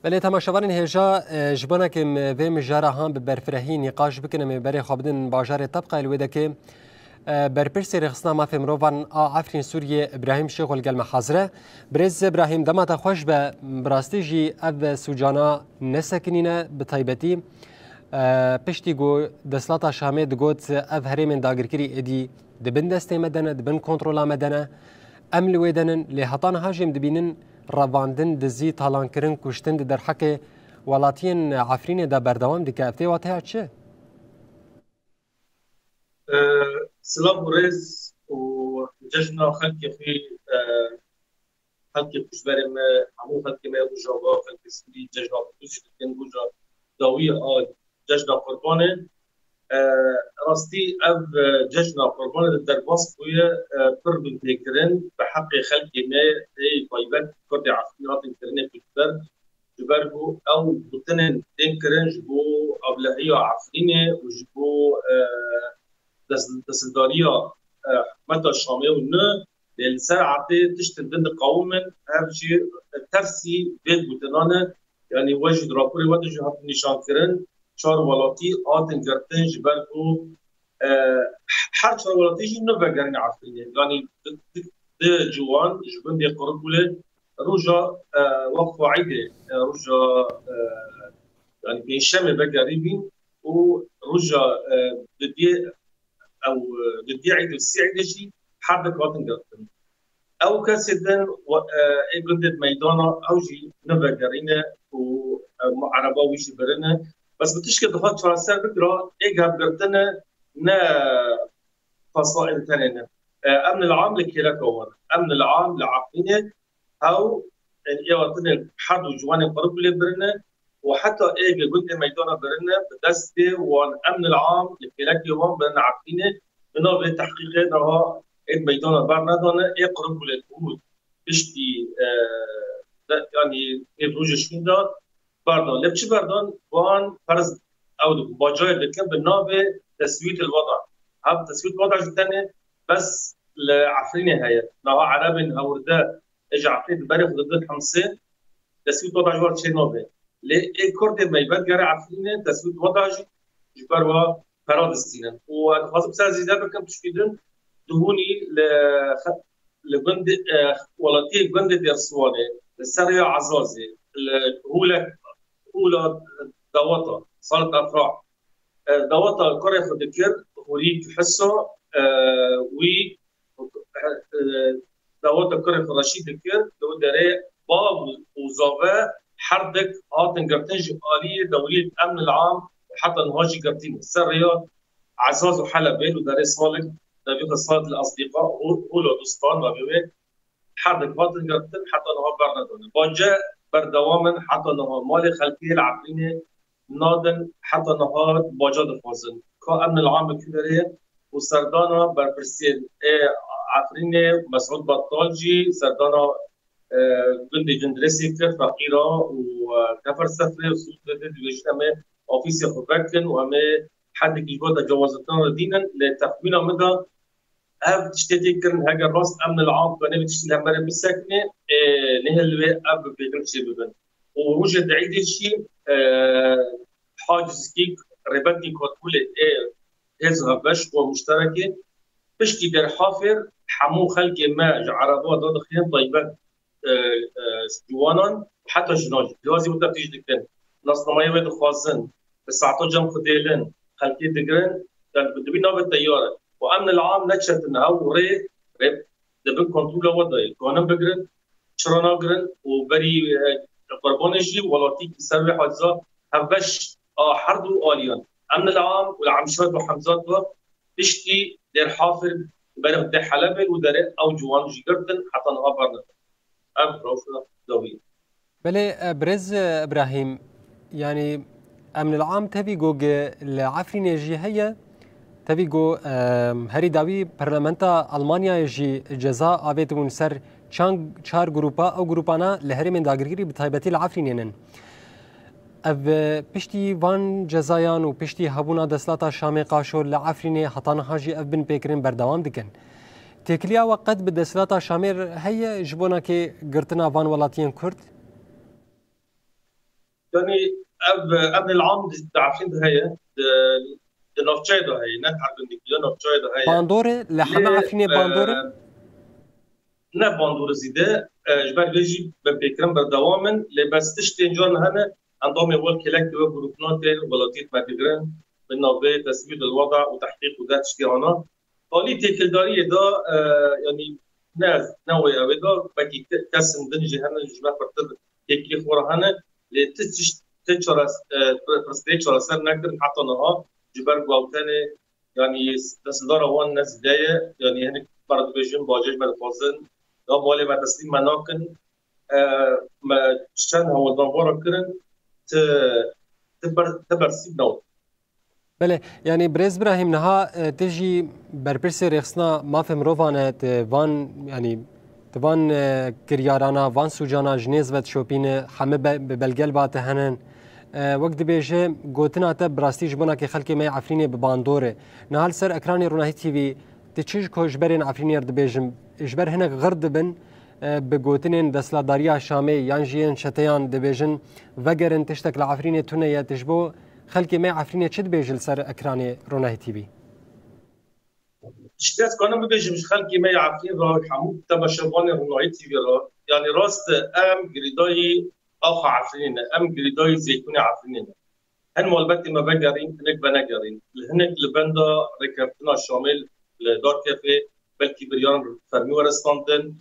ولی تماشاوان هجا جبنا که به مجاره هم به برفرهی نقاش بکنم برای خوابدن باجار طبقه الوده که برپرس رخصنا ما فمروان عفرین سوریه ابراهیم شیخ الگلم حاضره برز ابراهیم دمات خوش به براستی جی اب سوجانا نسکنینه به طیبتی پشتی گو دسلاتا شامه دگوت اف هرمن داگرکری ادی دبن دسته مدنه دبن کنترولا مدنه امل ویدنن لحطان هاجم دبینن رواندن دزی تالان کرن کشتن در حق ولاتین عفرین دا بردوام دی که افته واته چه؟ سلام ورز و جشنا خلقي في خلقي كشبر ما عمو خلقي ما وجوا خلقي سري جشنا كوش كن وجا داوية جشنا قربانه راستي اب جشنا قربانه درباس خويا قرب ذكرن بحق خلقي ما هي طيبات كرد عفيات انترنت كشبر جبرجو او بتنن تنكرن جبو ابلهيه عفرينه وجبو دستدارية حكومة الشامية والنه للسر عطي تشتل بند قوما هرجي ترسي بيت بوتنانه يعني وجد راكوري ودجي هات نشان كرن شار ولاتي آتن جرتن جبركو حر شار ولاتي جي نو بگرن عفرين يعني دي جوان جبن دي قربولة روجا وقفو عيدة روجا يعني بين شامي بگريبين وروجا بدي او بدي عيد السعيد شيء حابك وطن قطن او كسدن قدت ميدانا او جي نبقرينا وعربا ويش برنا بس بتشكي ضغط فرنسا بكرة ايقاب قطنا نا فصائل تانينا امن العام لكيلا كور امن العام لعقلنا او ايه وطن حد وجواني قرب اللي برنا وحتى ايه قلت ميدانا برنا بدستي والامن العام لكيلا كور برنا عقلنا بناء تحقيق رها ايه ميدانا برنا ايه قرب للقود بشتي يعني ايه بروج شويندا بردان لبش بردان وان فرض او باجاي بكم بناء تسويه الوضع هذا تسويه الوضع جدا بس لعفرين هي نوع عرب هورده اجى عفرين بريخ ضد حمصه تسويه وضع جوار شيء نوبه ليه كرد ما يبقى عفرين تسويه وضع جبروا فرادستينا وخاصه بسال زياده بكم تشكيدن دهوني لجند ولاتي جند درسوانه السريع عزازي اولى دوطه صارت افراح دوطه كره خدكر وريك حصه وي دوطه كره رشيد الكر دو دري باب وزافه حردك هاتن قرتنج آلية دولية الأمن العام حتى نهاجي قرتين السرية عزاز وحلبين وداري صالح نبيغ صالح الأصدقاء هو دوستان وبيوه حردك هاتن قرتن حتى نها برندون بانجا بردواما حتى نها مالي خلقية العقلينة نادن حتى نها باجا دفازن كأمن العام كدرية وسردانا بربرسين عفرينة مسعود بطالجي سردانا جندي جندرسي كر فقيرة وكفر سفري وصوت ديجيتامي أوفيسي خبركن وهم حد كيجودا جوازتنا دينا لتخمين مدى أب تشتتي كرن هاجر راس أمن العام كان بتشتغل همبر مسكنة نهل أب بيدرس شيء بدن ووجد عيد الشيء حاجز كيك ربطني كتقول هذا بش ومشتركة بشتي در حافر حمو خلق ما عربات ضد خيام طيبات جوانان حتى جناج لازم وقت تيجي دكتن ناس ما يود خازن بس عطوا جم خديلن خلقي دقرن بدبي ناب التيارة وأمن العام نشرت إنها وري دبن كنترول وضعي كانوا بقرن شرانا قرن وبري قربانجي ولاتي سبع حجزات هبش حردوا آليان أمن العام والعمشات وحمزات بشتي در حافر بري در حلبة ودر أو جوان جيرتن حتى نهابرنا بله برز ابراهيم يعني امن العام تبي جوج العفرين يجي هي تبي جو هري داوي برلمانتا المانيا يجي جزاء ابيت منسر چار جروبا او جروبانا لهري من داغريري بتايبتي العفرينين اف پشتی وان جزایان و پشتی هبونا دسلاتا شام قاشور لعفرینه حتان حاجی اف بن پیکرین بردوام دکن تکلیا وقت به دسلاتا شامر هي جبونا که گرتنا وان ولاتین کرد يعني قبل العام تعرفين ده هي نوفشاي ده هي نتعرف ان نوفشاي ده هي باندوره لحما عفريني باندوره نه باندور زیده جبر بيجي بكرم بردوامن لبس تشتين جون هنا عندهم يقول كلاك وجروبنات ولاتيت ما تقرن بالنوبة تثبيت الوضع وتحقيق وده تشتيرانات قالي تيكل داري ده يعني ناس نوي أو ده بكي كسم دنجي هنا جبر برتد تيكلي خورا هنا لتشترى برستيتشرى سر نقدر حتى نها جبر قوتاني يعني تصدر هو الناس جاية يعني هنا برد بيجين باجج بالفوزن ده بالي ما تسليم مناكن ما شان هو الدنبورة كرن تبرسيب نوت بله يعني بريز ابراهيم نها تجي بربرسي رخصنا ما في مروفانا تفان يعني تفان كريارانا فان سوجانا جنيز ود شوبين حمه ببلغل بات هنن وقت بيجي قوتنا تا براستي جبنا كي خلقي ما عفريني بباندوره نهال سر اكراني روناهي تي في تشيج كو جبرين عفريني يرد بيجم جبر هناك غرد بن بقوتنين دسلا داريا شامي يانجين شتيان دبيجن وقرن تشتك لعفريني تونيا تجبو خلقي ما عفريني تشد بيجل سر اكراني روناهي تي في اشتات كانوا بيجي مش خلقي ما يعرفين راه حمود تبع شباني روناهي تي في راه يعني راست ام جريداي اخ عفرين ام جريداي زيتوني عفرين هن مالبتي ما بقرين هناك بنقرين هناك لبندا ركبتنا الشامل لدار كافي بلكي بريان فرمي ورستاندن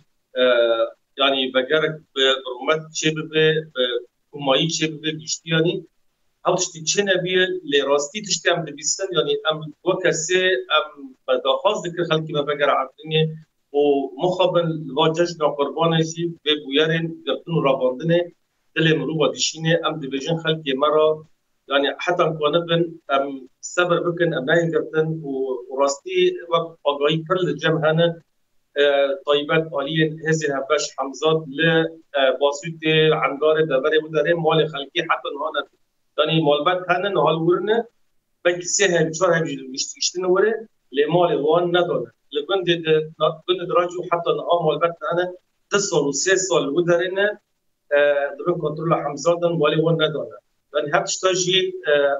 يعني بقرك برومات شبه بكمايي شبه بيشتياني او تشتينا بيه لراستي تشتام دبيستن يعني ام وكسي ام بداخاز ذكر خلقي ما بقر عفرين ومخابن الواجج قربان شي ببويرين قرطن راباندنه دل مروه دشينه ام ديفيجن خلقي مره يعني حتى نكون ام صبر بكن ام ناي قرطن وراستي وقت قضاي كل الجمهنه طيبات آلية هذه باش حمزات لباسوت عنقار دبر مدري مال خلقي حتى نهانا يعني مالبات هنا نهال ورنا بك سهل شو هاي يشتنوري لمال وان ندون لكن دراجو حتى نهار مالبات هنا تصل وسيصل ودرنا دبن كنترول حمزات مالي وان ندون يعني هتشتاجي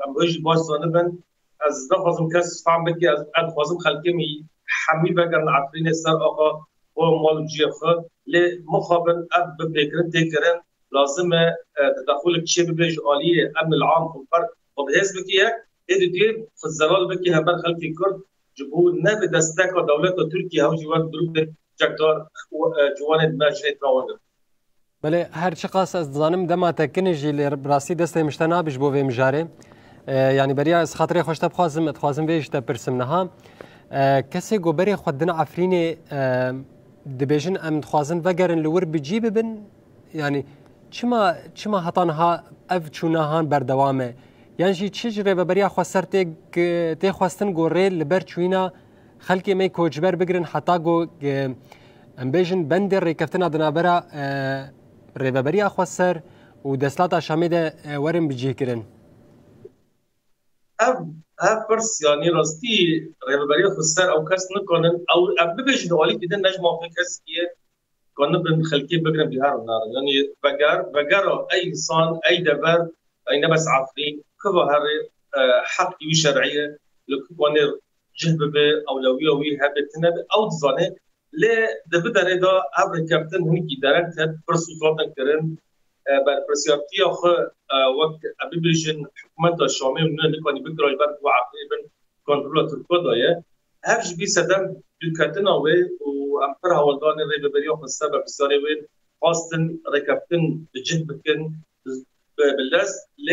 أمريكي باش نبن از نفازم كاس فهم بكي از فازم خلقي مي حمي بقرن عفرين سر آقا و مال جيخه لمخابن أب بفكرن تكرن لازم تدخل كشيء بيج آلية أمن العام في الفرق وبهز بكيه إدي في الزلال بكي هبر خلقي كرد جبهور نبي دستك دولة تركيا هو جوان دروب جكدار جوان ماجريت راوندر بله هر چه قاس از دانم دما تکنجی لراسی دسته مشتنا بش بو ویم جاره يعني بريا از خاطري خوش تخوازم بيش تبرسم نها كسي گوبري خودنا عفريني دبيجن ام تخوازن وگرن لور بجيب بن يعني چما هطانها اف چوناهان بردوامه يعني شي تشجري بريا خوسرتك تي خواستن گوري لبر چوينا خلقي مي كوجبر بگرن حتا گو ام بيجن بندر ريكفتنا دنابرا ريبريا خوسر ودسلاتا شاميده ورن بجي كرن اف برس يعني راستي ريبريا خسر او كاس نكونن او ببيج نوالي كده نجم في كاس كيه كنا بنخلكي بقرن بهار النار يعني بقر اي انسان اي دبر اي نبس عفري كبه هري حق يوي شرعيه لكوانر جهبه اولويه وي هبتنا او ظنه لا دبدر دا ابر كابتن هنيكي دارت برسوتاتن كرن برسيابتي اخ وقت ابيبيجن حكومه الشامي من نكوني بكره يبر وعقيبا كنترول تركودا هاج بي سدم دكاتنا وامبر هولدان ريبريو السبب الساري وين خاصن ركبتن بجهبكن باللاس ل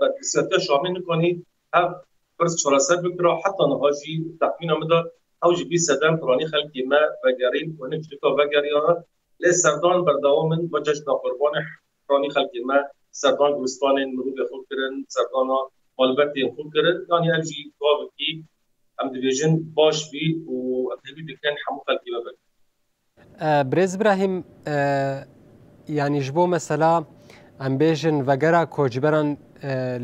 برسيابتي الشامي نكوني ها برس شراسات بكره حتى نهاجي تخمين مدى اوج بي سدم تراني خلقي ما بقارين ونجلكا بقاريانا لسردان بردوامن وجج قربان راني خلقي ما سردان گرستان مروب خود کرن سردان مالبتی خود کرن يعني اجي قابلكي ام ديفيجن باش بي و ابتدي بكن حمو خلقي ما بريز ابراهيم يعني جبو مثلا ام بيجن وگرا کوجبران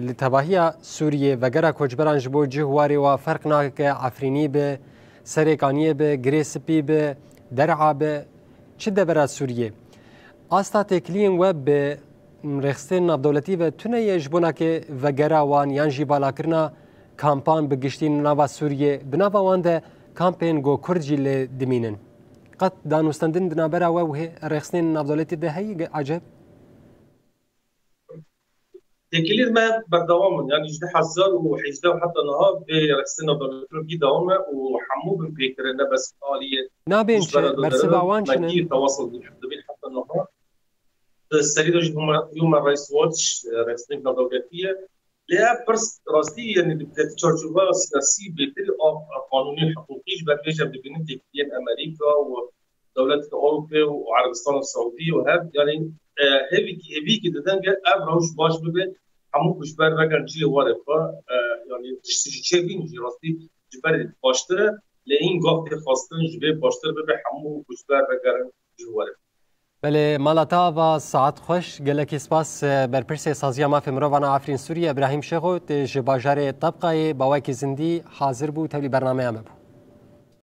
لتباهية سوريا وگرا کوجبران جبو جهواري و فرق ناك عفريني به سريكانيه به غريسبي به درعا به چه دبرات سوريا استا تكلين و به رخصتین نافدولتی و تونه جبونا که وگراوان یان جی بالاکرنا کامپان بگشتین ناوا سوریه بناوا وانده کامپین گو کردجی لدمینن قد دانوستندن دنابرا و رخصتین نافدولتی ده هی عجب تكلير ما بردوام يعني جد حزار وحجده وحتى نهار برخصتين نافدولتی دوامه وحمو بفكرنا بس آلية نابين برسبا وانشنن مجيء تواصل بين حتى النهار السرير يوم الرئيس واتش رخصتين نافدولتيه لها برس راستي يعني بدأت تشارجوها سياسي بيتري قانوني حقوقي جبت بيجا بين تكتين أمريكا ودولات أوروبا وعربستان السعودية وهذا يعني هذي كده دنجة أبرز باش ببين همون كشبر رجع جي وارفا يعني تشتري شيء جي راستي جبر باشتره لين قاعد خاصة جبر باشتره ببين همون كشبر رجع جي وارفا بله مالاتا و ساعت خوش گلکی سپاس برپرس سازیا مافی مروان آفرین سوریه ابراهیم شیخو تج باجار طبقه باوی زندی حاضر بود تولی برنامه امه بود